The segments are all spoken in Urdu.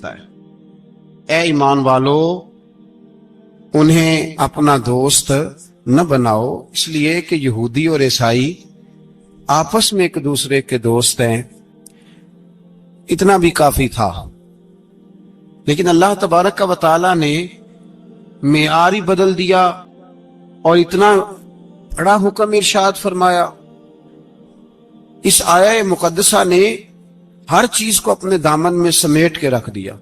سکتا ہے۔ اے ایمان والو، انہیں اپنا دوست نہ بناؤ، اس لیے کہ یہودی اور عیسائی آپس میں ایک دوسرے کے دوست ہیں، اتنا بھی کافی تھا۔ لیکن اللہ تبارک و تعالی نے معیار ہی بدل دیا اور اتنا بڑا حکم ارشاد فرمایا۔ اس آیہ مقدسہ نے ہر چیز کو اپنے دامن میں سمیٹ کے رکھ دیا۔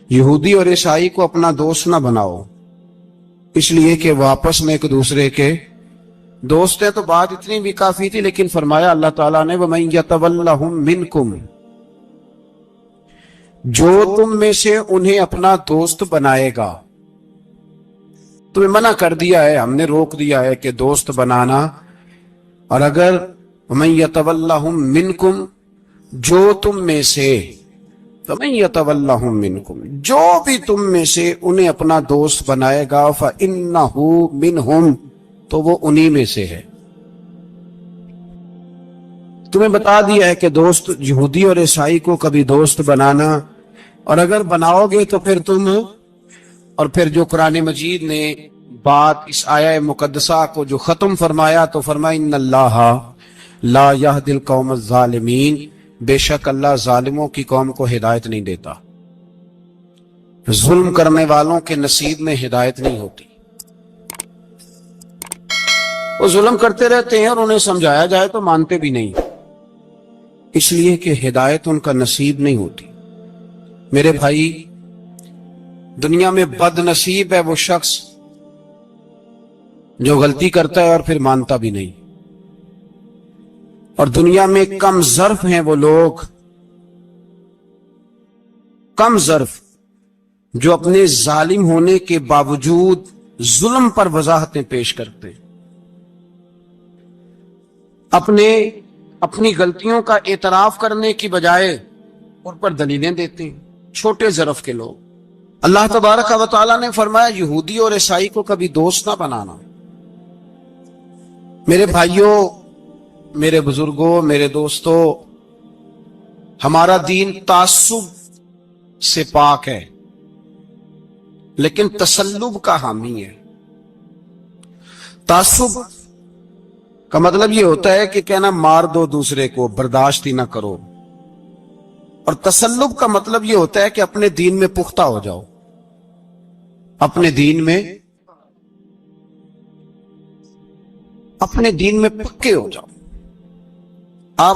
یہودی اور عیسائی کو اپنا دوست نہ بناؤ، اس لیے کہ وہ آپس میں ایک دوسرے کے دوست ہیں۔ تو بات اتنی بھی کافی تھی، لیکن فرمایا اللہ تعالیٰ نے وَمَن يَتَوَلَّهُم مِّنكُمْ، جو تم میں سے انہیں اپنا دوست بنائے گا۔ تمہیں منع کر دیا ہے، ہم نے روک دیا ہے کہ دوست بنانا۔ اور اگر وَمَن يَتَوَلَّهُم مِّنكُمْ، جو تم میں سے، فَمَن يَتَوَلَّهُم مِّنكُمْ، جو بھی تم میں سے انہیں اپنا دوست بنائے گا، فَإِنَّهُ مِنْهُمْ، تو وہ انہی میں سے ہے۔ تمہیں بتا دیا ہے کہ دوست یہودی اور عیسائی کو کبھی دوست بنانا، اور اگر بناؤ گے تو پھر تم، اور پھر جو قرآن مجید نے بات اس آیہ مقدسہ کو جو ختم فرمایا تو فرمایا ان اللہ لا یہدی القوم الظالمین، بے شک اللہ ظالموں کی قوم کو ہدایت نہیں دیتا۔ ظلم کرنے والوں کے نصیب میں ہدایت نہیں ہوتی۔ وہ ظلم کرتے رہتے ہیں اور انہیں سمجھایا جائے تو مانتے بھی نہیں، اس لیے کہ ہدایت ان کا نصیب نہیں ہوتی۔ میرے بھائی، دنیا میں بد نصیب ہے وہ شخص جو غلطی کرتا ہے اور پھر مانتا بھی نہیں، اور دنیا میں کم ظرف ہیں وہ لوگ، کم ظرف جو اپنے ظالم ہونے کے باوجود ظلم پر وضاحتیں پیش کرتے ہیں، اپنی غلطیوں کا اعتراف کرنے کی بجائے ان پر دلیلیں دیتے ہیں، چھوٹے ظرف کے لوگ۔ اللہ تبارک و تعالیٰ نے فرمایا یہودی اور عیسائی کو کبھی دوست نہ بنانا۔ میرے بھائیوں، میرے بزرگوں، میرے دوستوں، ہمارا دین تعصب سے پاک ہے، لیکن تسلب کا حامی ہے۔ تعصب کا مطلب یہ ہوتا ہے کہ کہنا مار دو دوسرے کو، برداشت ہی نہ کرو، اور تسلب کا مطلب یہ ہوتا ہے کہ اپنے دین میں پختہ ہو جاؤ، اپنے دین میں پکے ہو جاؤ۔ اب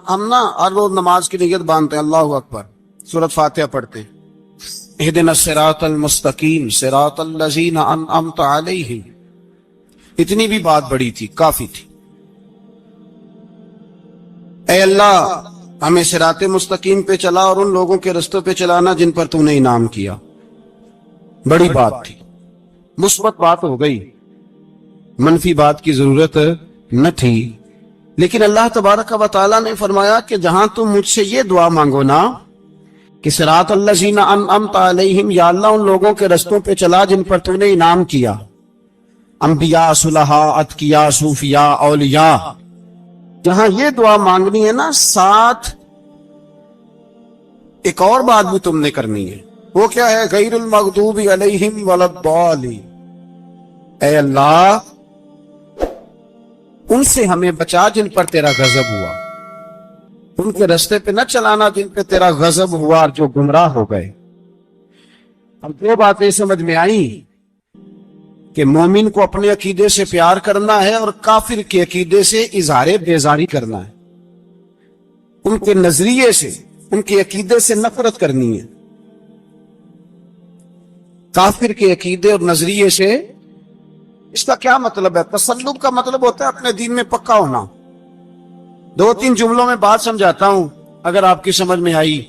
ہم نا ہر روز نماز کی نیت باندھتے ہیں، اللہ اکبر، سورۃ فاتحہ پڑھتے ہیں، اہدنا الصراط المستقیم صراط الذین انعمت علیہم، اتنی بھی بات بڑی تھی، کافی تھی۔ اے اللہ ہمیں صراط مستقیم پہ چلا اور ان لوگوں کے رستوں پہ چلانا جن پر تو نے انعام کیا، بڑی بات تھی، مثبت بات ہو گئی، منفی بات کی ضرورت نہ تھی۔ لیکن اللہ تبارک و تعالیٰ نے فرمایا کہ جہاں تم مجھ سے یہ دعا مانگو نا کہ صراط الذین انعمت علیہم، یا اللہ ان لوگوں کے رستوں پہ چلا جن پر تو نے انعام کیا، انبیاء، صلحاء، اتقیاء، صوفیاء، اولیاء، جہاں یہ دعا مانگنی ہے نا، ساتھ ایک اور بات بھی تم نے کرنی ہے۔ وہ کیا ہے؟ غیر المغضوب علیہم ولا الضالین، اے اللہ ان سے ہمیں بچا جن پر تیرا غضب ہوا، ان کے رستے پہ نہ چلانا جن پہ تیرا غضب ہوا اور جو گمراہ ہو گئے۔ اب دو باتیں سمجھ میں آئیں کہ مومن کو اپنے عقیدے سے پیار کرنا ہے اور کافر کے عقیدے سے اظہار بیزاری کرنا ہے، ان کے نظریے سے، ان کے عقیدے سے نفرت کرنی ہے۔ کافر کے عقیدے اور نظریے سے، اس کا کیا مطلب ہے؟ تسلب کا مطلب ہوتا ہے اپنے دین میں پکا ہونا۔ دو تین جملوں میں بات سمجھاتا ہوں، اگر آپ کی سمجھ میں آئی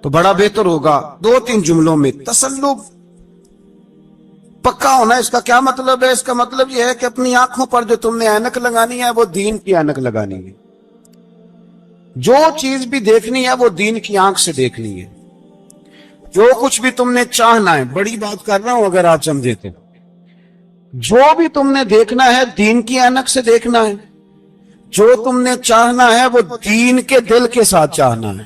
تو بڑا بہتر ہوگا۔ دو تین جملوں میں، تسلب پکا ہونا، اس کا کیا مطلب ہے؟ اس کا مطلب یہ ہے کہ اپنی آنکھوں پر جو تم نے اینک لگانی ہے وہ دین کی اینک لگانی ہے، جو چیز بھی دیکھنی ہے وہ دین کی آنکھ سے دیکھنی ہے، جو کچھ بھی تم نے چاہنا ہے، بڑی بات کر رہا ہوں اگر آپ سمجھے تو، جو بھی تم نے دیکھنا ہے دین کی اینک سے دیکھنا ہے، جو تم نے چاہنا ہے وہ دین کے دل کے ساتھ چاہنا ہے،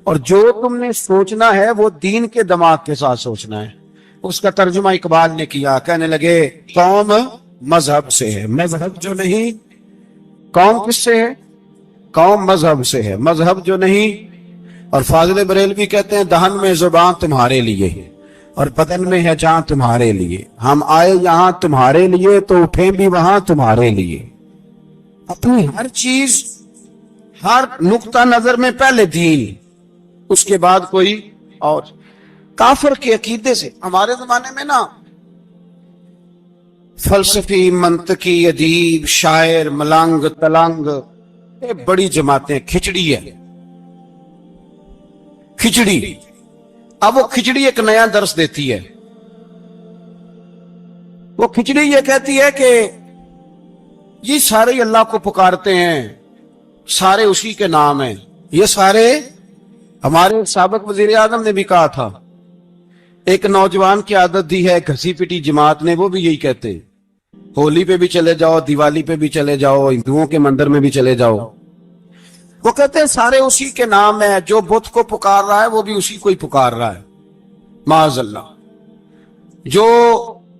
اور جو تم نے سوچنا ہے وہ دین کے دماغ کے ساتھ سوچنا ہے. اس کا ترجمہ اقبال نے کیا, کہنے لگے قوم مذہب سے ہے, مذہب جو نہیں. قوم کس سے ہے؟ قوم مذہب سے ہے, مذہب جو نہیں. اور فاضل بریلوی کہتے ہیں دہن میں زبان تمہارے لیے اور بدن میں ہے جان تمہارے لیے. ہم آئے یہاں تمہارے لیے تو اٹھیں بھی وہاں تمہارے لیے. اپنی ہر چیز, ہر نقطہ نظر میں پہلے دین, اس کے بعد کوئی اور. کافر کے عقیدے سے ہمارے زمانے میں نا فلسفی, منطقی, ادیب, شاعر, ملنگ, تلنگ, یہ بڑی جماعتیں. کھچڑی ہے, کھچڑی. اب وہ کھچڑی ایک نیا درس دیتی ہے. وہ کھچڑی یہ کہتی ہے کہ یہ سارے اللہ کو پکارتے ہیں, سارے اسی کے نام ہیں. یہ سارے, ہمارے سابق وزیر اعظم نے بھی کہا تھا, ایک نوجوان کی عادت دی ہے گھسی پٹی جماعت نے, وہ بھی یہی کہتے ہیں. ہولی پہ بھی چلے جاؤ, دیوالی پہ بھی چلے جاؤ, ہندوؤں کے مندر میں بھی چلے جاؤ. وہ کہتے ہیں سارے اسی کے نام ہے, جو بت کو پکار رہا ہے وہ بھی اسی کو ہی پکار رہا ہے, معاذ اللہ. جو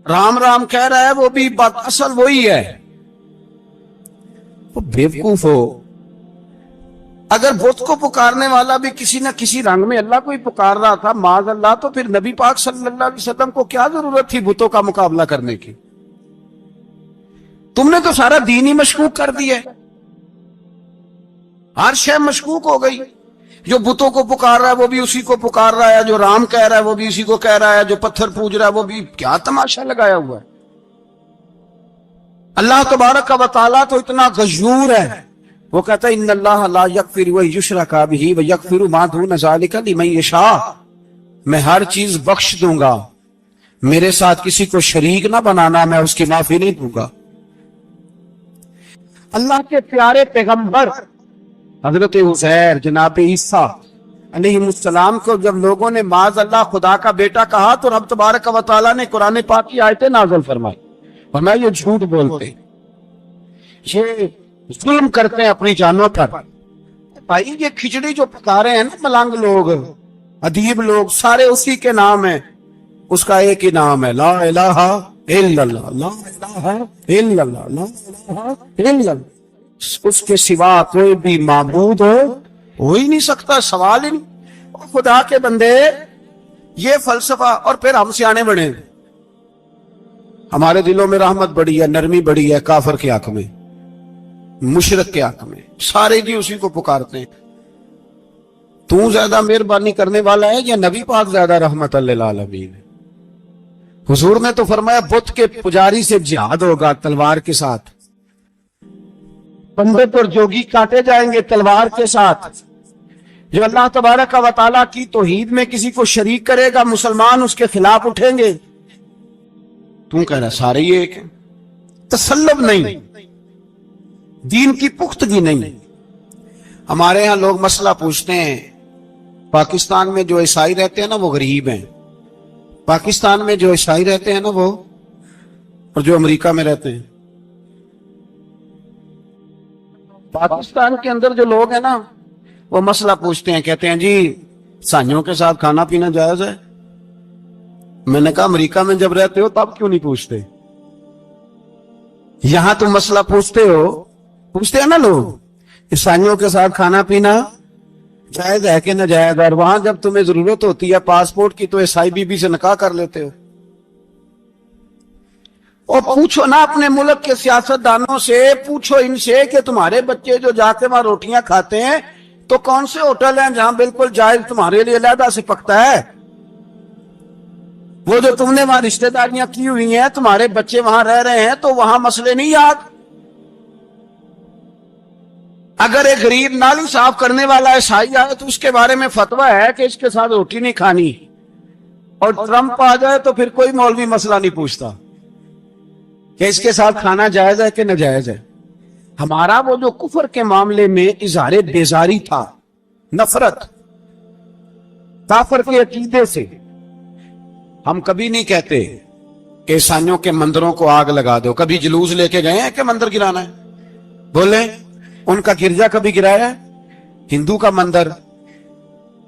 رام رام کہہ رہا ہے وہ بھی اصل وہی ہے. وہ بیوقوف ہو. اگر بت کو پکارنے والا بھی کسی نہ کسی رنگ میں اللہ کو ہی پکار رہا تھا, معاذ اللہ, تو پھر نبی پاک صلی اللہ علیہ وسلم کو کیا ضرورت تھی بتوں کا مقابلہ کرنے کی؟ تم نے تو سارا دین ہی مشکوک کر دیا ہے. ہر شے مشکوک ہو گئی. جو بتوں کو پکار رہا ہے وہ بھی اسی کو پکار رہا ہے, جو رام کہہ رہا ہے وہ بھی اسی کو کہہ رہا ہے, جو پتھر پوج رہا ہے وہ بھی. کیا تماشا لگایا ہوا ہے. اللہ تبارک و تعالیٰ تو اتنا غیور ہے, وہ کہتا ہے ان اللہ لا یغفر ان یشرک بہ ویغفر ما دون ذلک لمن یشاء. میں ہر چیز بخش دوں گا, میرے ساتھ کسی کو شریک نہ بنانا, میں اس کی معافی نہیں دوں گا. اللہ کے پیارے پیغمبر حضرت عزیر جناب عیسیٰ علیہ السلام کو جب لوگوں نے معاذ اللہ خدا کا بیٹا کہا تو رب تبارک و تعالیٰ نے قرآن پاک کی آیتیں نازل فرمائی. اور میں یہ جھوٹ بولتے, یہ ظلم کرتے ہیں اپنی جانوں پر. بھائی یہ کھچڑی جو پکارے ہیں نا ملنگ لوگ, ادیب لوگ, سارے اسی کے نام ہیں. اس کا ایک ہی نام ہے, لا الہ الا اللہ, لا الہ الا اللہ, لا الہ الا اللہ. اس کے سوا کوئی بھی معبود ہو ہی نہیں سکتا, سوال ہی نہیں. خدا کے بندے, یہ فلسفہ. اور پھر ہم سیانے بنے, ہمارے دلوں میں رحمت بڑی ہے, نرمی بڑی ہے. کافر کے حق میں, مشرک کے حق میں سارے جی اسی کو پکارتے ہیں. تو زیادہ مہربانی کرنے والا ہے یا نبی پاک زیادہ رحمت للعالمین ہے؟ حضور نے تو فرمایا بت کے پجاری سے جہاد ہوگا تلوار کے ساتھ, پنڈت اور جوگی کاٹے جائیں گے تلوار کے ساتھ. جو اللہ تبارک و تعالیٰ کی توحید میں کسی کو شریک کرے گا, مسلمان اس کے خلاف اٹھیں گے. تو کہہ رہا سارے یہ ایک ہیں. تسلب نہیں, دین کی پختگی نہیں. ہمارے ہاں لوگ مسئلہ پوچھتے ہیں, پاکستان میں جو عیسائی رہتے ہیں نا وہ غریب ہیں, پاکستان میں جو عیسائی رہتے ہیں نا وہ, اور جو امریکہ میں رہتے ہیں. پاکستان کے اندر جو لوگ ہیں نا وہ مسئلہ پوچھتے ہیں, کہتے ہیں جی عیسائیوں کے ساتھ کھانا پینا جائز ہے. میں نے کہا امریکہ میں جب رہتے ہو تب کیوں نہیں پوچھتے؟ یہاں تم مسئلہ پوچھتے ہو, پوچھتے ہیں نا لوگ عیسائیوں کے ساتھ کھانا پینا جائز ہے کہ ناجائز ہے, اور وہاں جب تمہیں ضرورت ہوتی ہے پاسپورٹ کی تو عیسائی بی بی سے نکاح کر لیتے ہو. اور پوچھو نا اپنے ملک کے سیاستدانوں سے, پوچھو ان سے کہ تمہارے بچے جو جا کے وہاں روٹیاں کھاتے ہیں تو کون سے ہوٹل ہیں جہاں بالکل جائز تمہارے لیے علیحدہ سے پکتا ہے؟ وہ جو تم نے وہاں رشتہ داریاں کی ہوئی ہیں, تمہارے بچے وہاں رہ رہے ہیں تو وہاں مسئلے نہیں یاد. اگر ایک غریب نالی صاف کرنے والا عیسائی آئے تو اس کے بارے میں فتویٰ ہے کہ اس کے ساتھ روٹی نہیں کھانی, اور ٹرمپ آ جائے تو پھر کوئی مولوی مسئلہ نہیں پوچھتا کہ اس کے ساتھ کھانا جائز ہے کہ ناجائز ہے. ہمارا وہ جو کفر کے معاملے میں اظہار بیزاری تھا, نفرت, کافر کے عقیدے سے, ہم کبھی نہیں کہتے کہ عیسائیوں کے مندروں کو آگ لگا دو. کبھی جلوس لے کے گئے ہیں کہ مندر گرانا ہے؟ بولیں, ان کا گرجا کبھی گرایا ہے؟ ہندو کا مندر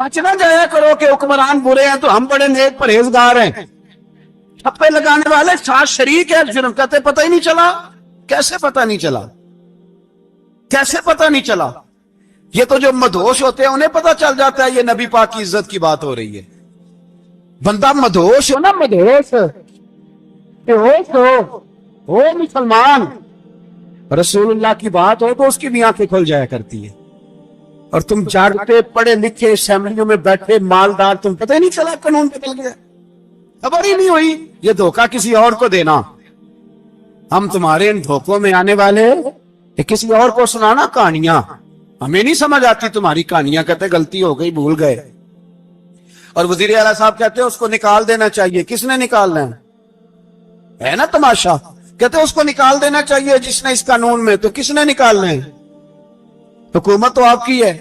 بچ نہ جایا کرو کہ حکمران برے ہیں تو ہم بڑے نیک پرہیزگار ہیں، چھپے لگانے والے ساتھ شریک ہے جرم، کہتے پتہ ہی نہیں چلا۔ کیسے پتہ نہیں چلا؟ کیسے پتہ نہیں چلا؟ یہ تو جو مدہوش ہوتے ہیں انہیں پتہ چل جاتا ہے یہ نبی پاک کی عزت کی بات ہو رہی ہے۔ بندہ مدہوش ہو نا، مدہوش ہو مسلمان، رسول اللہ کی بات ہو تو اس کی بھی آنکھیں کھل جایا کرتی ہے۔ اور تم جاگتے پڑھے لکھے اسمبلیوں میں بیٹھے مالدار، تم پتہ ہی نہیں چلا قانون بدل گیا، خبر ہی نہیں ہوئی۔ یہ دھوکہ کسی اور کو دینا، ہم تمہارے ان دھوکوں میں آنے والے کہ کسی اور کو سنانا کہانیاں، ہمیں نہیں سمجھ آتی تمہاری کہانیاں، کہتے غلطی ہو گئی بھول گئے۔ اور وزیر اعلیٰ صاحب کہتے ہیں اس کو نکال دینا چاہیے، کس نے نکالنا ہے نا تماشا، کہتے ہیں اس کو نکال دینا چاہیے جس نے اس قانون میں، تو کس نے نکالنا ہے؟ حکومت تو آپ کی ہے،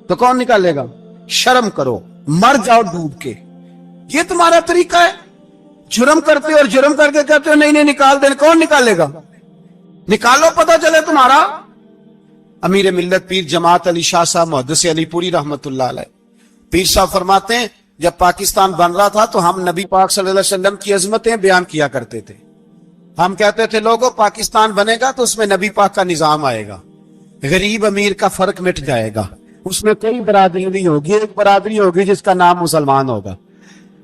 تو کون نکالے گا؟ شرم کرو، مر جاؤ ڈوب کے۔ یہ تمہارا طریقہ ہے؟ جرم کرتے اور جرم کر کے کہتے ہو نہیں نکال دینا، کون نکالے گا؟ نکالو پتہ چلے تمہارا۔ امیر ملت پیر جماعت علی شاہ صاحب محدث علی پوری رحمت اللہ علیہ، پیر صاحب فرماتے ہیں جب پاکستان بن رہا تھا تو ہم نبی پاک صلی اللہ علیہ وسلم کی عظمتیں بیان کیا کرتے تھے۔ ہم کہتے تھے لوگوں پاکستان بنے گا تو اس میں نبی پاک کا نظام آئے گا، غریب امیر کا فرق مٹ جائے گا، اس میں کئی برادری نہیں ہوگی، ایک برادری ہوگی جس کا نام مسلمان ہوگا،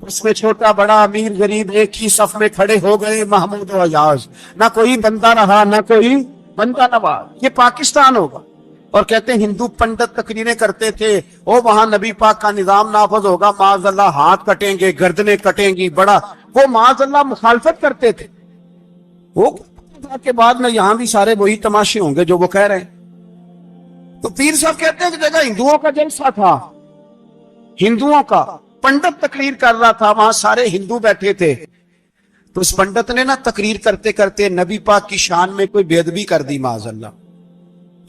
اس میں چھوٹا بڑا امیر غریب ایک ہی صف میں کھڑے ہو گئے، محمود و ایاز، نہ کوئی بندہ رہا نہ کوئی بندہ نواز، یہ پاکستان ہوگا۔ اور کہتے ہیں ہندو پنڈت تقریریں کرتے تھے او وہاں نبی پاک کا نظام نافذ ہوگا، معاذ اللہ ہاتھ کٹیں گے، گردنیں کٹیں گی، بڑا وہ معاذ اللہ مخالفت کرتے تھے۔ وہ کے بعد میں یہاں بھی سارے وہی تماشے ہوں گے جو وہ کہہ رہے ہیں۔ تو پیر صاحب کہتے ہیں کہ جگہ ہندوؤں کا جلسہ تھا، ہندوؤں کا پنڈت تقریر کر رہا تھا، وہاں سارے ہندو بیٹھے تھے، تو اس پنڈت نے نا تقریر کرتے کرتے نبی پاک کی شان میں کوئی بے ادبی کر دی معاذ اللہ،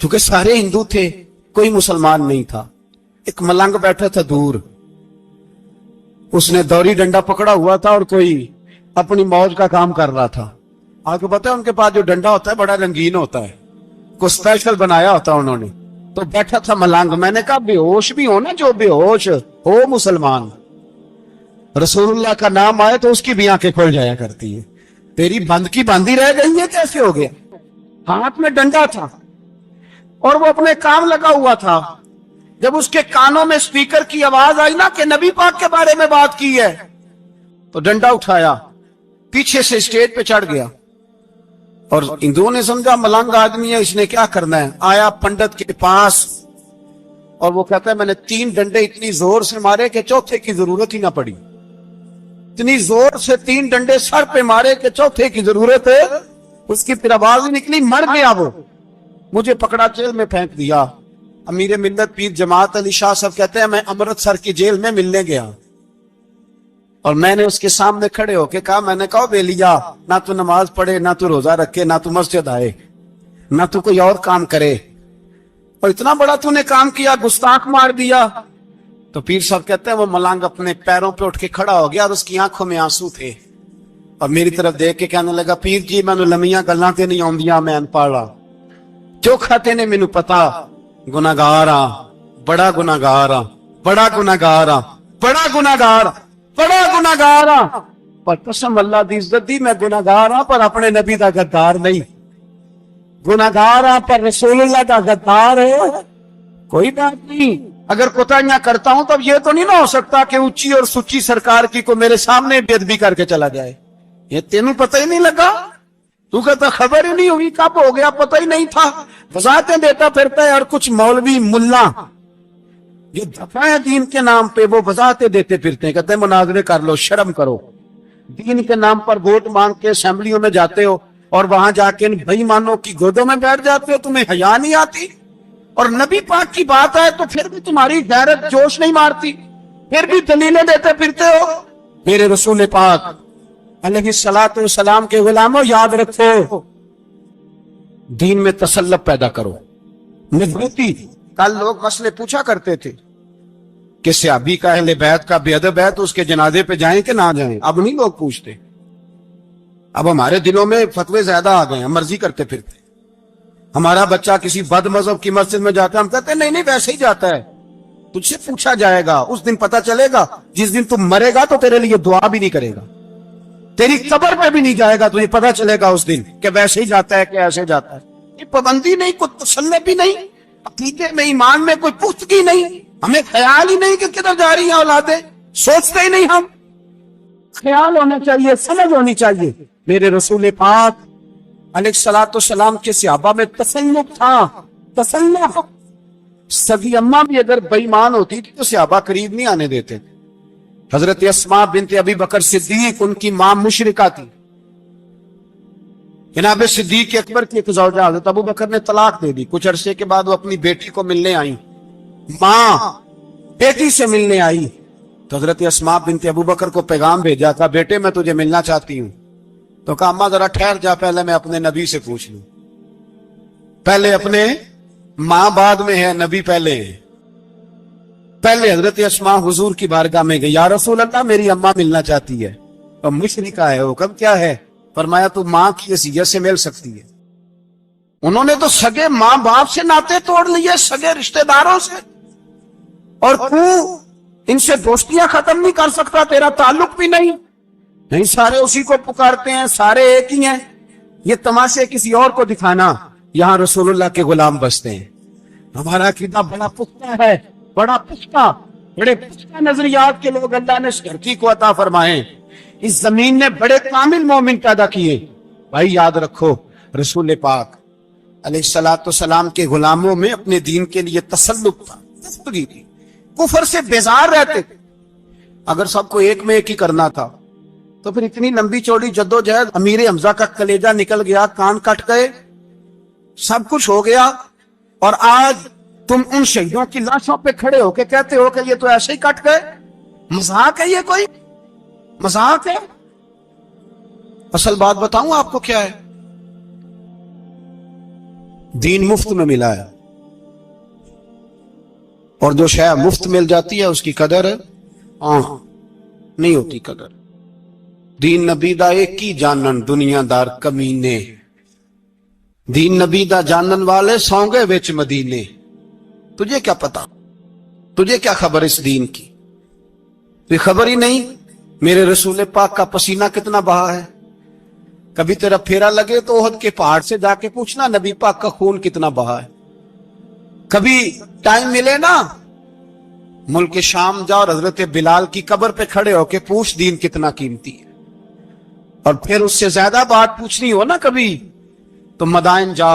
کیونکہ سارے ہندو تھے کوئی مسلمان نہیں تھا۔ ایک ملنگ بیٹھا تھا دور، اس نے دوری ڈنڈا پکڑا ہوا تھا اور کوئی اپنی موج کا کام کر رہا تھا۔ آپ کو پتا ہے ان کے پاس جو ڈنڈا ہوتا ہے بڑا رنگین ہوتا ہے، کو اسپیشل بنایا ہوتا ہے انہوں نے، تو بیٹھا تھا ملنگ۔ میں نے کہا بے ہوش بھی ہو نا، جو بے ہوش ہو مسلمان، رسول اللہ کا نام آئے تو اس کی بھی آنکھیں کھل جایا کرتی ہے، تیری بند کی باندھی رہ گئی ہے، کیسے ہو گیا؟ ہاتھ میں ڈنڈا تھا اور وہ اپنے کام لگا ہوا تھا۔ جب اس کے کانوں میں سپیکر کی آواز آئی نا کہ نبی پاک کے بارے میں بات کی ہے، تو ڈنڈا اٹھایا، پیچھے سے اسٹیج پہ چڑھ گیا، اور ہندوؤں نے سمجھا ملنگ آدمی ہے، اس نے کیا کرنا ہے، آیا پنڈت کے پاس اور وہ کہتا ہے میں نے 3 ڈنڈے اتنی زور سے مارے کہ چوتھے کی ضرورت ہی نہ پڑی، اتنی زور سے 3 ڈنڈے سر پہ مارے کہ چوتھے کی ضرورت ہے، اس کی پھر آواز نکلی، مر گیا وہ، مجھے پکڑا جیل میں پھینک دیا۔ امیر ملت پیر جماعت علی شاہ صاحب کہتے ہیں میں امرتسر کی جیل میں ملنے گیا اور میں نے اس کے سامنے کھڑے ہو کے کہا، میں نے کہا بے لیا، نہ تو نماز پڑھے، نہ تو روزہ رکھے، نہ تو مسجد آئے، نہ تو کوئی اور کام کرے، اور اتنا بڑا تو نے کام کیا، گستاخ مار دیا۔ تو پیر صاحب کہتے ہیں وہ ملنگ اپنے پیروں پہ اٹھ کے کھڑا ہو گیا اور اس کی آنکھوں میں آنسو تھے، اور میری طرف دیکھ کے کہنے لگا پیر جی میں لمیاں گلاں تے نہیں آندیاں، میں انپڑھا جو کھاتے نے مینوں پتا، گناہگار ہاں، بڑا گناہگار ہاں، بڑا گناہگار ہاں، بڑا گناہگار، بڑا گناہگار ہاں، پر قسم اللہ دی عزت دی میں گناہگار ہاں پر اپنے نبی دا غدار نہیں، گناہگار ہاں پر رسول اللہ دا غدار ہے۔ کوئی بات نہیں، اگر کوتاہیاں کرتا ہوں تب یہ تو نہیں نہ ہو سکتا کہ اونچی اور سچی سرکار کی کو میرے سامنے بے ادبی کر کے چلا جائے، یہ تینوں پتہ ہی نہیں لگا، تو کہتا خبر ہی نہیں ہوئی، کب ہو گیا پتہ ہی نہیں تھا، وضاحتیں دیتا پھرتا ہے۔ اور کچھ مولوی ملا جو دفاع ہے دین کے نام پہ وہ وضاحتیں دیتے پھرتے ہیں، کہتے ہیں مناظرے کر لو، شرم کرو، دین کے نام پر ووٹ مانگ کے اسمبلیوں میں جاتے ہو اور وہاں جا کے ان بھائی مانوں کی گودوں میں بیٹھ جاتے ہو، تمہیں حیا نہیں آتی، اور نبی پاک کی بات ہے تو پھر بھی تمہاری غیرت جوش نہیں مارتی، پھر بھی دلیلیں دیتے پھرتے ہو۔ میرے رسول پاک علیہ الصلوۃ والسلام کے غلاموں یاد رکھو، دین میں تسلط پیدا کرو، مضبوطی۔ کل لوگ مسئلے پوچھا کرتے تھے کہ صحابی کا اہل بیت کا بے ادب ہے تو اس کے جنازے پہ جائیں کہ نہ جائیں، اب نہیں لوگ پوچھتے، اب ہمارے دلوں میں فتوے زیادہ آ گئے ہیں، مرضی کرتے پھرتے۔ ہمارا بچہ کسی بد مذہب کی مسجد میں جاتا ہے ہم کہتے ہیں نہیں ویسے ہی جاتا ہے، تجھ سے پوچھا جائے گا، اس دن پتا چلے گا، جس دن تم مرے گا تو تیرے لیے دعا بھی نہیں کرے گا، تیری قبر پہ بھی نہیں جائے گا، تجھے پتا چلے گا اس دن کہ ویسے ہی جاتا ہے کہ ایسے جاتا ہے۔ یہ پابندی نہیں، کوئی تسلط بھی نہیں، عقیدے میں ایمان میں کوئی پختگی نہیں، ہمیں خیال ہی نہیں کہ کدھر جا رہی ہیں اولادیں، سوچتے ہی نہیں ہم۔ خیال ہونا چاہیے، سمجھ ہونی چاہیے۔ میرے رسول پاک علیہ الصلوۃ والسلام کے صحابہ میں تسلط تھا، تسلط۔ سگی اماں بھی اگر بے ایمان ہوتی تھی تو صحابہ قریب نہیں آنے دیتے تھے۔ حضرت اسماء بنت ابی بکر صدیق، ان کی ماں مشرکہ تھی۔ جناب صدیق اکبر کی ایک زوجہ حضرت ابو بکر نے طلاق دے دی، کچھ عرصے کے بعد وہ اپنی بیٹی کو ملنے آئی، ماں بیٹی سے ملنے آئی تو حضرت اسماء بنت ابو بکر کو پیغام بھیجا تھا، بیٹے میں تجھے ملنا چاہتی ہوں۔ تو کہا اماں ذرا ٹھہر جا، پہلے میں اپنے نبی سے پوچھ لوں، پہلے اپنے ماں بعد میں ہے، نبی پہلے ہے۔ پہلے حضرت اسماء حضور کی بارگاہ میں گئی، یا رسول اللہ میری اماں ملنا چاہتی ہے۔ اور مشرکہ ہے، حکم کیا ہے؟ فرمایا تو ماں کی حیثیت سے مل سکتی ہے۔ انہوں نے تو سگے ماں باپ سے ناطے توڑ لیے، سگے رشتہ داروں سے، اور تو ان سے دوستیاں ختم نہیں کر سکتا، تیرا تعلق بھی نہیں۔ نہیں، سارے اسی کو پکارتے ہیں، سارے ایک ہی ہیں، یہ تماشے کسی اور کو دکھانا، یہاں رسول اللہ کے غلام بستے ہیں۔ ہمارا عقیدہ بڑا پختہ ہے، بڑا پختہ، بڑے پختہ نظریات کے لوگ اللہ نے اس دھرتی کو عطا فرمائے، اس زمین نے بڑے کامل مومن پیدا کیے۔ بھائی یاد رکھو، رسول پاک علیہ الصلوۃ والسلام کے غلاموں میں اپنے دین کے لیے تسلط تھا، پختگی تھی، کفر سے بیزار رہتے تھے۔ اگر سب کو ایک میں ایک ہی کرنا تھا تو پھر اتنی لمبی چوڑی جدوجہد، امیر حمزہ کا کلیجہ نکل گیا، کان کٹ گئے، سب کچھ ہو گیا، اور آج تم ان شہیدوں کی لاشوں پہ کھڑے ہو کے کہتے ہو کہ یہ تو ایسے ہی کٹ گئے۔ مذاق ہے یہ؟ کوئی مذاق ہے؟ اصل بات بتاؤں آپ کو کیا ہے؟ دین مفت میں ملا ہے، اور جو شے مفت مل جاتی ہے اس کی قدر نہیں ہوتی قدر۔ دین نبی دا ایک ہی جانن دنیا دار کمینے، دین نبی دا جانن والے سونگے وچ مدینے۔ تجھے کیا پتا، تجھے کیا خبر اس دین کی؟ تجھے خبر ہی نہیں میرے رسول پاک کا پسینہ کتنا بہا ہے۔ کبھی تیرا پھیرا لگے تو احد کے پہاڑ سے جا کے پوچھنا نبی پاک کا خون کتنا بہا ہے۔ کبھی ٹائم ملے نا، ملک شام جا اور حضرت بلال کی قبر پہ کھڑے ہو کے پوچھ دین کتنا قیمتی ہے۔ اور پھر اس سے زیادہ بات پوچھنی ہو نا کبھی تو مدائن جا،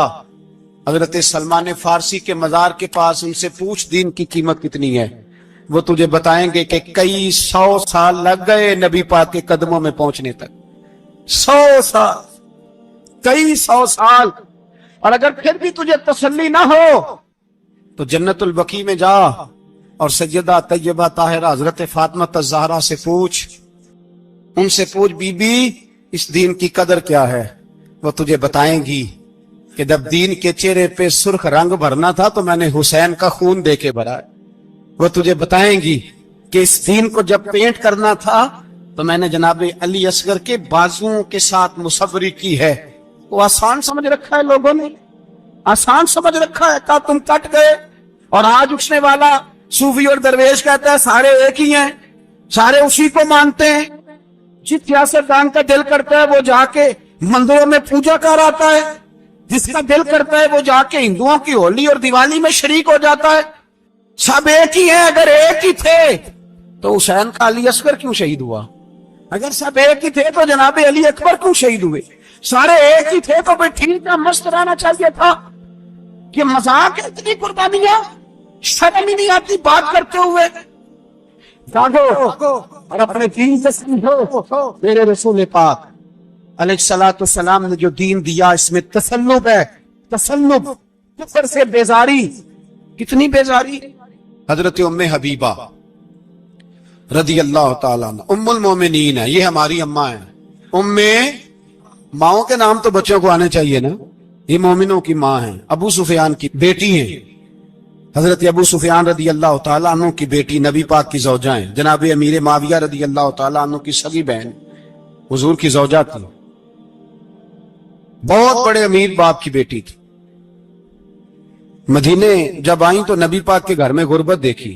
حضرت سلمان فارسی کے مزار کے پاس ان سے پوچھ دین کی قیمت کتنی ہے۔ وہ تجھے بتائیں گے کہ کئی 100 سال لگ گئے نبی پاک کے قدموں میں پہنچنے تک، 100 سال، کئی 100 سال۔ اور اگر پھر بھی تجھے تسلی نہ ہو تو جنت البقیع میں جا اور سیدہ طیبہ طاہرہ حضرت فاطمہ الزہرا سے پوچھ، ان سے پوچھ بی بی اس دین کی قدر کیا ہے۔ وہ تجھے بتائیں گی کہ جب دین کے چہرے پہ سرخ رنگ بھرنا تھا تو میں نے حسین کا خون دے کے بھرا ہے۔ وہ تجھے بتائیں گی کہ اس دین کو جب پینٹ کرنا تھا تو میں نے جناب علی اصغر کے بازوؤں کے ساتھ مصوری کی ہے۔ وہ آسان سمجھ رکھا ہے لوگوں نے، آسان سمجھ رکھا ہے، کہا تم کٹ گئے۔ اور آج اٹھنے والا صوفی اور درویش کہتا ہے سارے ایک ہی ہیں، سارے اسی کو مانتے ہیں۔ جس سیاستدان کا دل کرتا ہے وہ جا کے مندروں میں پوجا کر آتا ہے، جس کا دل کرتا ہے وہ جا کے ہندوؤں کی ہولی اور دیوالی میں شریک ہو جاتا ہے۔ سب ایک ہی ہیں۔ اگر ایک ہی تھے تو حسین کا علی اصغر کیوں شہید ہوا؟ اگر سب ایک ہی تھے تو جناب علی اکبر کیوں شہید ہوئے؟ سارے ایک ہی تھے تو پھر ٹھیک ہے، مست رہنا چاہیے تھا۔ کہ مذاق ہے اتنی قربانیاں، شرم ہی نہیں آتی بات کرتے ہوئے؟ جاگو اور اپنے دین سے سمجھو۔ میرے رسول پاک علیہ الصلوۃ والسلام نے جو دین دیا اس میں تسلب ہے، تسلب، کفر سے بیزاری۔ کتنی بیزاری؟ حضرت ام حبیبہ رضی اللہ تعالیٰ عنہ ام المومنین ہے، یہ ہماری اماں ہیں۔ ماؤں کے نام تو بچوں کو آنے چاہیے نا، یہ مومنوں کی ماں ہیں، ابو سفیان کی بیٹی ہیں، حضرت ابو سفیان رضی اللہ تعالیٰ عنہ کی بیٹی، نبی پاک کی زوجہ ہیں، جناب امیر معاویہ رضی اللہ تعالیٰ عنہ کی سگی بہن حضور کی زوجہ تھی، بہت بڑے امیر باپ کی بیٹی تھی۔ مدینے جب آئیں تو نبی پاک کے گھر میں غربت دیکھی،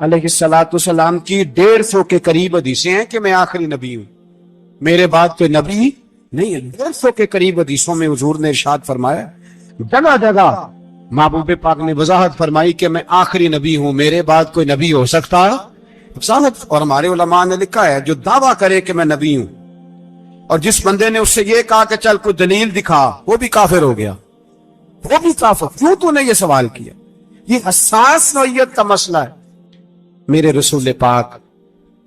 علیہ السلام کی 150 کے قریب حدیثیں ہیں کہ میں آخری نبی ہوں، میرے بعد کوئی نبی نہیں ہے۔ 150 کے قریب حدیثوں میں حضور نے ارشاد فرمایا، جگہ جگہ محبوب پاک نے وضاحت فرمائی کہ میں آخری نبی ہوں، میرے بعد کوئی نبی ہو سکتا وضاحت۔ اور ہمارے علماء نے لکھا ہے جو دعویٰ کرے کہ میں نبی ہوں، اور جس بندے نے اس سے یہ کہا کہ چل کوئی دلیل دکھا، وہ بھی کافر ہو گیا، وہ بھی کافر۔ کیوں تو نے یہ سوال کیا؟ یہ حساس نوعیت کا مسئلہ ہے۔ میرے رسول پاک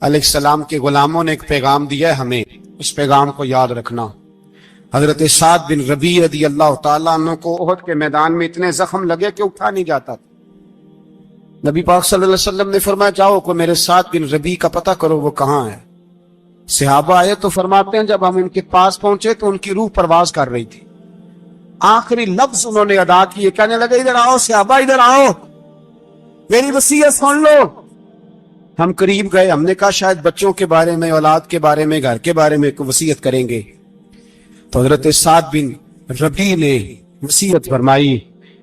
علیہ السلام کے غلاموں نے ایک پیغام دیا ہے ہمیں، اس پیغام کو یاد رکھنا۔ حضرت سعد بن ربیع رضی اللہ تعالیٰ عنہ کو احد کے میدان میں اتنے زخم لگے کہ اٹھا نہیں جاتا تھا۔ نبی پاک صلی اللہ علیہ وسلم نے فرمایا جاؤ کوئی میرے سعد بن ربیع کا پتہ کرو وہ کہاں ہے۔ صحابہ آئے تو فرماتے ہیں جب ہم ان کے پاس پہنچے تو ان کی روح پرواز کر رہی تھی، آخری لفظ انہوں نے ادا کیے، کہنے لگے ادھر آؤ صحابہ، ادھر آؤ، میری وصیت سن لو۔ ہم قریب گئے، ہم نے کہا شاید بچوں کے بارے میں، اولاد کے بارے میں، گھر کے بارے میں کوئی وصیت کریں گے۔ تو حضرت سعد بن ربیع نے وصیت فرمائی،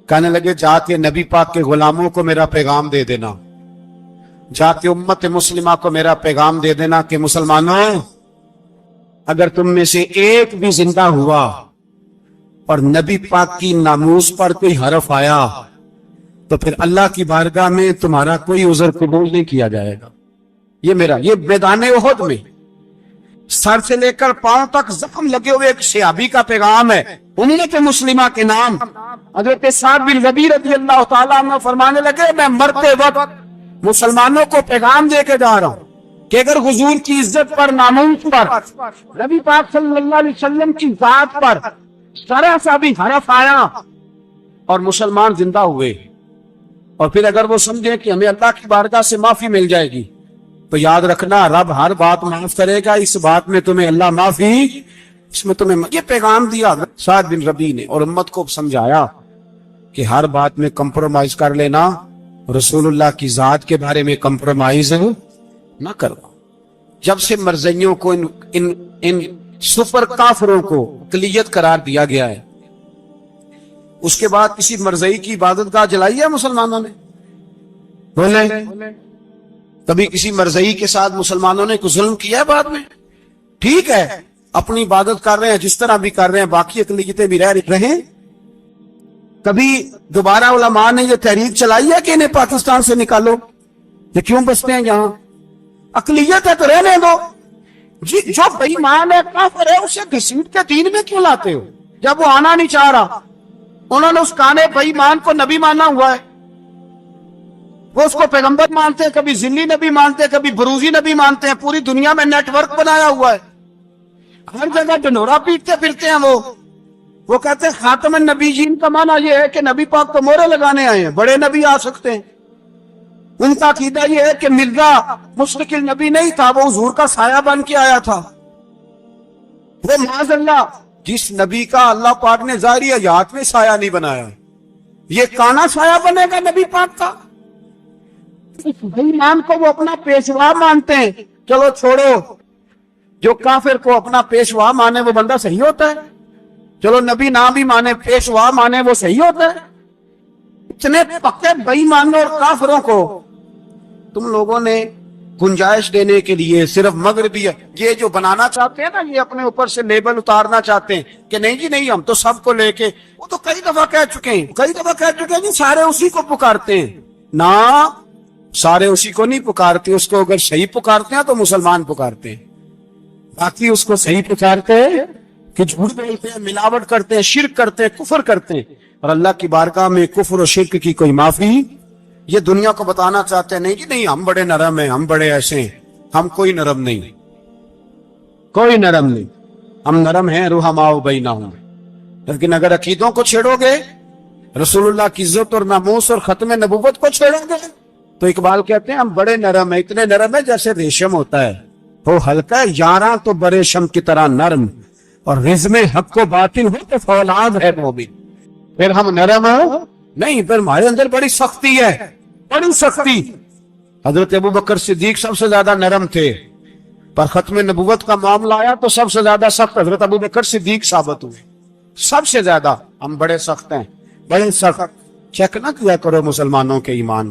کہنے لگے جا کے نبی پاک کے غلاموں کو میرا پیغام دے دینا، جا کے امت مسلمہ کو میرا پیغام دے دینا کہ مسلمانوں اگر تم میں سے ایک بھی زندہ ہوا اور نبی پاک کی ناموس پر کوئی حرف آیا تو پھر اللہ کی بارگاہ میں تمہارا کوئی عذر قبول نہیں کیا جائے گا۔ یہ میرا، یہ میدان احد میں سر سے لے کر پاؤں تک زخم لگے ہوئے ایک صحابی کا پیغام ہے، امت مسلمہ کے نام۔ حضرت سعد بن ربیع رضی اللہ تعالیٰ عنہ فرمانے لگے میں مرتے وقت مسلمانوں کو پیغام دے کے جا رہا ہوں کہ اگر حضور کی عزت پر، ناموس پر، نبی پاک صلی اللہ علیہ وسلم کی ذات پر ذرا سا بھی حرف آیا اور مسلمان زندہ ہوئے، اور پھر اگر وہ سمجھیں کہ ہمیں اللہ کی بارگاہ سے معافی مل جائے گی، تو یاد رکھنا رب ہر بات معاف کرے گا، اس بات میں تمہیں اللہ معافی، اس میں تمہیں یہ پیغام دیا سعد بن ربیع نے، اور امت کو سمجھایا کہ ہر بات میں کمپرومائز کر لینا، رسول اللہ کی ذات کے بارے میں کمپرومائز نہ کرو۔ جب سے مرزائیوں کو ان سپر کافروں کو اقلیت قرار دیا گیا ہے، اس کے بعد کسی مرزائی کی عبادت گاہ جلائی ہے مسلمانوں نے؟ بولے کبھی کسی مرزائی کے ساتھ مسلمانوں نے کوئی ظلم کیا ہے بعد میں؟ ٹھیک ہے اپنی عبادت کر رہے ہیں جس طرح بھی کر رہے ہیں، باقی اقلیتیں بھی رہ ہیں۔ کبھی دوبارہ علماء نے یہ تحریک چلائی ہے کہ انہیں پاکستان سے نکالو، یہ کیوں بستے ہیں یہاں؟ اقلیت ہے تو رہنے دو، جو بے ایمان ہے کافر ہے اسے گھسیٹ کے دین میں کیوں لاتے ہو؟ جب وہ آنا نہیں چاہ رہا، انہوں نے اس کانے بے ایمان کو نبی مانا ہوا ہے، وہ اس کو پیغمبر مانتے ہیں، کبھی ذلی نبی مانتے ہیں، کبھی بروزی نبی مانتے ہیں، پوری دنیا میں نیٹ ورک بنایا ہوا ہے، ہر جگہ ڈنورا پیٹتے پھرتے ہیں۔ وہ کہتے ہیں خاتم النبیین کا معنی یہ ہے کہ نبی پاک تو مورے لگانے آئے ہیں، بڑے نبی آ سکتے ہیں۔ ان کا عقیدہ یہ ہے کہ مرزا مستقل نبی نہیں تھا، وہ حضور کا سایہ بن کے آیا تھا۔ وہ معاذ اللہ جس نبی کا اللہ پاک نے ظاہری حیات میں سایہ نہیں بنایا، یہ کانا سایہ بنے گا نبی پاک کا؟ ایمان کو وہ اپنا پیشوا مانتے ہیں۔ چلو چھوڑو، جو کافر کو اپنا پیشوا مانے وہ بندہ صحیح ہوتا ہے؟ چلو نبی نہ بھی مانے، پیشوا مانے، وہ صحیح ہوتا ہے؟ اتنے پکے بے ایمانوں اور کافروں کو تم لوگوں نے گنجائش دینے کے لیے صرف مغربی یہ جو بنانا چاہتے ہیں نا، یہ اپنے اوپر سے لیبل اتارنا چاہتے ہیں کہ نہیں جی نہیں، ہم تو سب کو لے کے، وہ تو کئی دفعہ کہہ چکے ہیں جی سارے اسی کو پکارتے ہیں۔ نہ، سارے اسی کو نہیں پکارتے، اس کو اگر صحیح پکارتے ہیں تو مسلمان پکارتے ہیں، باقی اس کو صحیح پکارتے ہیں کہ جھوٹ بولتے ہیں، ملاوٹ کرتے ہیں، شرک کرتے ہیں، کفر کرتے ہیں، اور اللہ کی بارگاہ میں کفر و شرک کی کوئی معافی۔ یہ دنیا کو بتانا چاہتے ہیں نہیں جی نہیں، ہم بڑے نرم ہیں، ہم بڑے ایسے ہیں، ہم کوئی نرم نہیں، کوئی نرم نہیں، ہم نرم ہیں رحماء بینہم۔ لیکن اگر عقیدوں کو چھیڑو گے، رسول اللہ کی عزت اور ناموس اور ختم نبوت کو چھیڑو گے، تو اقبال کہتے ہیں ہم بڑے نرم ہیں، اتنے نرم ہیں جیسے ریشم ہوتا ہے، وہ ہلکا ہے یاراں تو برے شم کی طرح نرم، اور رزم حق و باطن ہو تو فولاد ہے مومن۔ پھر ہم نرم نہیں، پھر ہمارے اندر بڑی سختی ہے، بڑی سختی۔ حضرت ابوبکر صدیق سب سے زیادہ نرم تھے، پر ختم نبوت کا معاملہ آیا تو سب سے زیادہ سخت حضرت ابوبکر صدیق ثابت ہوئے، سب سے زیادہ۔ ہم بڑے سخت ہیں، بڑے سخت۔ چیک نہ کیا کرو مسلمانوں کے ایمان،